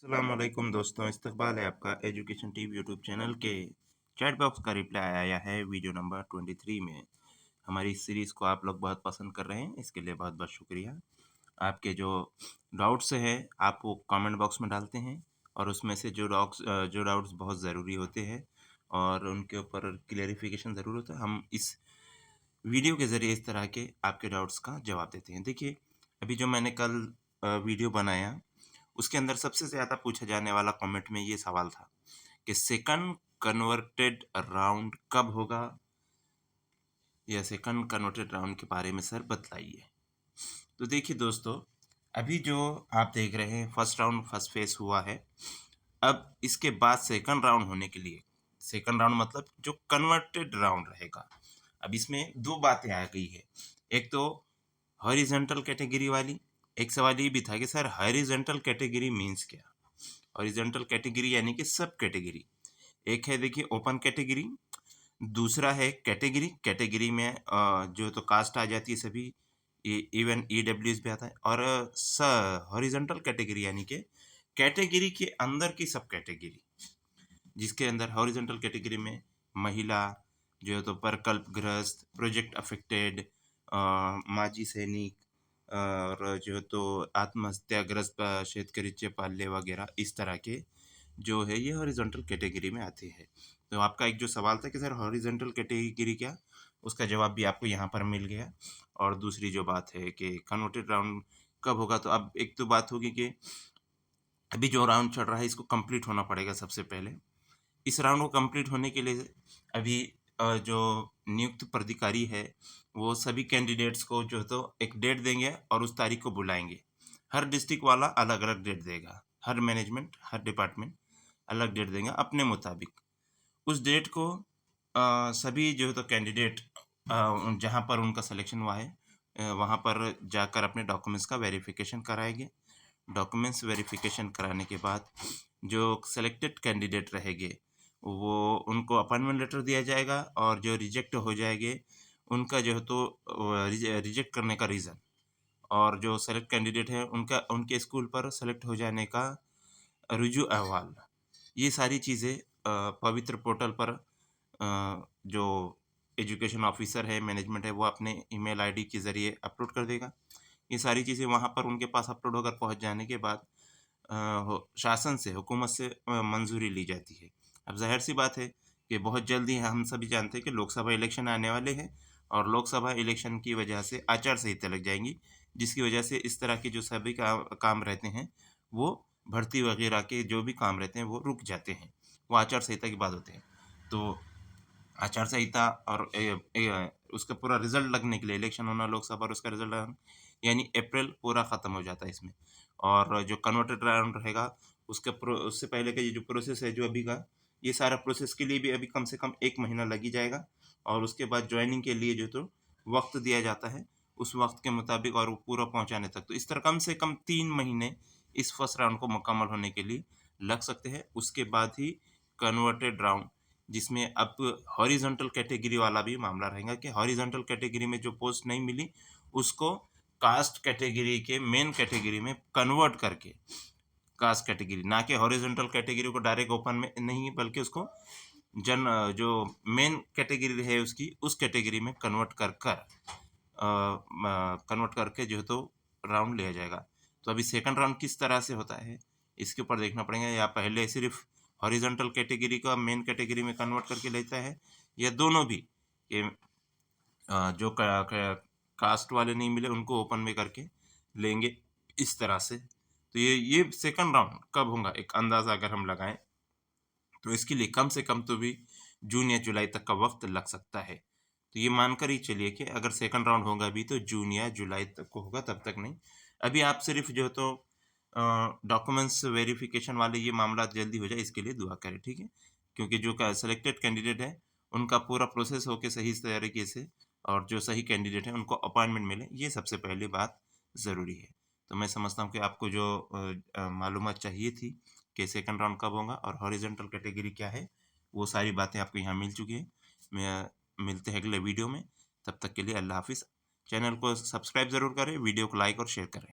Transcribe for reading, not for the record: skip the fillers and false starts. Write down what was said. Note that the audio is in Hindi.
अस्सलामुअलैकुम दोस्तों, इस्तकबाल है आपका एजुकेशन टीवी यूट्यूब चैनल के चैट बॉक्स का रिप्लाई आया है वीडियो नंबर 23 में। हमारी इस सीरीज़ को आप लोग बहुत पसंद कर रहे हैं, इसके लिए बहुत बहुत शुक्रिया। आपके जो डाउट्स हैं आप वो कमेंट बॉक्स में डालते हैं और उसमें से जो डाउट्स बहुत ज़रूरी होते हैं और उनके ऊपर क्लेरिफिकेशन ज़रूर होता है, हम इस वीडियो के ज़रिए इस तरह के आपके डाउट्स का जवाब देते हैं। देखिए, अभी जो मैंने कल वीडियो बनाया उसके अंदर सबसे ज़्यादा पूछा जाने वाला कमेंट में ये सवाल था कि सेकंड कन्वर्टेड राउंड कब होगा या सेकंड कन्वर्टेड राउंड के बारे में सर बतलाइए। तो देखिए दोस्तों, अभी जो आप देख रहे हैं फर्स्ट राउंड फर्स्ट फेस हुआ है। अब इसके बाद सेकंड राउंड होने के लिए सेकंड राउंड मतलब जो कन्वर्टेड राउंड रहेगा। अब इसमें दो बातें आ गई है। एक तो हॉरिजॉन्टल कैटेगरी वाली, एक सवाल ये भी था कि सर हॉरिजॉन्टल कैटेगरी मीन्स क्या? हॉरिजॉन्टल कैटेगरी यानी कि सब कैटेगरी। एक है देखिए ओपन कैटेगरी, दूसरा है कैटेगरी। कैटेगरी में जो तो कास्ट आ जाती है सभी, इवन ईडब्ल्यूएस भी आता है। और हॉरिजॉन्टल कैटेगरी यानी कि कैटेगरी के अंदर की सब कैटेगरी, जिसके अंदर हॉरिजॉन्टल कैटेगरी में महिला, जो है तो प्रकल्पग्रस्त, प्रोजेक्ट अफेक्टेड, माजी सैनिक और जो है तो आत्महत्याग्रस्त शेतकरीचे पाल्य वगैरह, इस तरह के जो है ये हॉरिजॉन्टल कैटेगरी में आते हैं। तो आपका एक जो सवाल था कि सर हॉरिजॉन्टल कैटेगरी क्या, उसका जवाब भी आपको यहाँ पर मिल गया। और दूसरी जो बात है कि कन्वर्टेड राउंड कब होगा, तो अब एक तो बात होगी कि अभी जो राउंड चल रहा है इसको कंप्लीट होना पड़ेगा सबसे पहले। इस राउंड को कंप्लीट होने के लिए अभी जो नियुक्त प्राधिकारी है वो सभी कैंडिडेट्स को जो है तो एक डेट देंगे और उस तारीख को बुलाएंगे। हर डिस्ट्रिक्ट वाला अलग अलग डेट देगा, हर मैनेजमेंट हर डिपार्टमेंट अलग डेट देंगे अपने मुताबिक। उस डेट को सभी जो है तो कैंडिडेट जहाँ पर उनका सिलेक्शन हुआ है वहाँ पर जाकर अपने डॉक्यूमेंट्स का वेरिफिकेशन कराएंगे। डॉक्यूमेंट्स वेरिफिकेशन कराने के बाद जो सेलेक्टेड कैंडिडेट रहेंगे वो उनको अपॉइंटमेंट लेटर दिया जाएगा, और जो रिजेक्ट हो जाएंगे उनका जो है तो रिजेक्ट करने का रीज़न, और जो सेलेक्ट कैंडिडेट है उनका उनके स्कूल पर सेलेक्ट हो जाने का रुजू अहवाल, ये सारी चीज़ें पवित्र पोर्टल पर जो एजुकेशन ऑफिसर है, मैनेजमेंट है, वो अपने ईमेल आईडी के ज़रिए अपलोड कर देगा। ये सारी चीज़ें वहाँ पर उनके पास अपलोड होकर पहुँच जाने के बाद शासन से, हुकूमत से मंजूरी ली जाती है। अब ज़ाहिर-सी बात है कि बहुत जल्दी हम सभी जानते हैं कि लोकसभा इलेक्शन आने वाले हैं और लोकसभा इलेक्शन की वजह से आचार संहिता लग जाएँगी, जिसकी वजह से इस तरह के जो सभी काम रहते हैं, वो भर्ती वगैरह के जो भी काम रहते हैं, वो रुक जाते हैं। वो आचार संहिता के बाद होते हैं। तो आचार संहिता और उसका पूरा रिज़ल्ट लगने के लिए इलेक्शन होना लोकसभा और उसका रिज़ल्ट आना, यानी अप्रैल पूरा ख़त्म हो जाता है इसमें। और जो कन्वर्टेड राउंड रहेगा उससे पहले का ये जो प्रोसेस है जो अभी का, ये सारा प्रोसेस के लिए भी अभी कम से कम 1 महीना लग ही जाएगा। और उसके बाद जॉइनिंग के लिए जो तो वक़्त दिया जाता है, उस वक़्त के मुताबिक और वो पूरा पहुँचाने तक। तो इस तरह कम से कम 3 महीने इस फर्स्ट राउंड को मुकम्मल होने के लिए लग सकते हैं। उसके बाद ही कन्वर्टेड राउंड, जिसमें अब हॉरिजॉन्टल कैटेगरी वाला भी मामला रहेगा कि हॉरिजॉन्टल कैटेगरी में जो पोस्ट नहीं मिली, उसको कास्ट कैटेगरी के मेन कैटेगरी में कन्वर्ट करके, कास्ट कैटेगरी ना कि हॉरिजॉन्टल कैटेगरी को डायरेक्ट ओपन में नहीं, बल्कि उसको जो मेन कैटेगरी है उसकी, उस कैटेगरी में कन्वर्ट करके जो है तो राउंड लिया जाएगा। तो अभी सेकंड राउंड किस तरह से होता है, इसके ऊपर देखना पड़ेगा, या पहले सिर्फ हॉरिजॉन्टल कैटेगरी का मेन कैटेगरी में कन्वर्ट करके लेता है, या दोनों भी कि जो कास्ट वाले नहीं मिले उनको ओपन में करके लेंगे, इस तरह से। तो ये सेकंड राउंड कब होगा एक अंदाज़ा अगर हम लगाएं, तो इसके लिए कम से कम तो भी जून या जुलाई तक का वक्त लग सकता है। तो ये मानकर ही चलिए कि अगर सेकंड राउंड होगा भी तो जून या जुलाई तक को होगा, तब तक नहीं। अभी आप सिर्फ जो है तो डॉक्यूमेंट्स वेरिफिकेशन वाले ये मामला जल्दी हो जाए इसके लिए दुआ करें, ठीक है? क्योंकि जो सेलेक्टेड कैंडिडेट है उनका पूरा प्रोसेस होके सही तरीके से, और जो सही कैंडिडेट है उनको अपॉइंटमेंट मिले, ये सबसे पहली बात ज़रूरी है। तो मैं समझता हूँ कि आपको जो मालूमात चाहिए थी कि सेकंड राउंड कब होगा और हॉरिजॉन्टल कैटेगरी क्या है, वो सारी बातें आपको यहाँ मिल चुकी हैं। मिलते हैं अगले वीडियो में, तब तक के लिए अल्लाह हाफ़िज़। चैनल को सब्सक्राइब ज़रूर करें, वीडियो को लाइक और शेयर करें।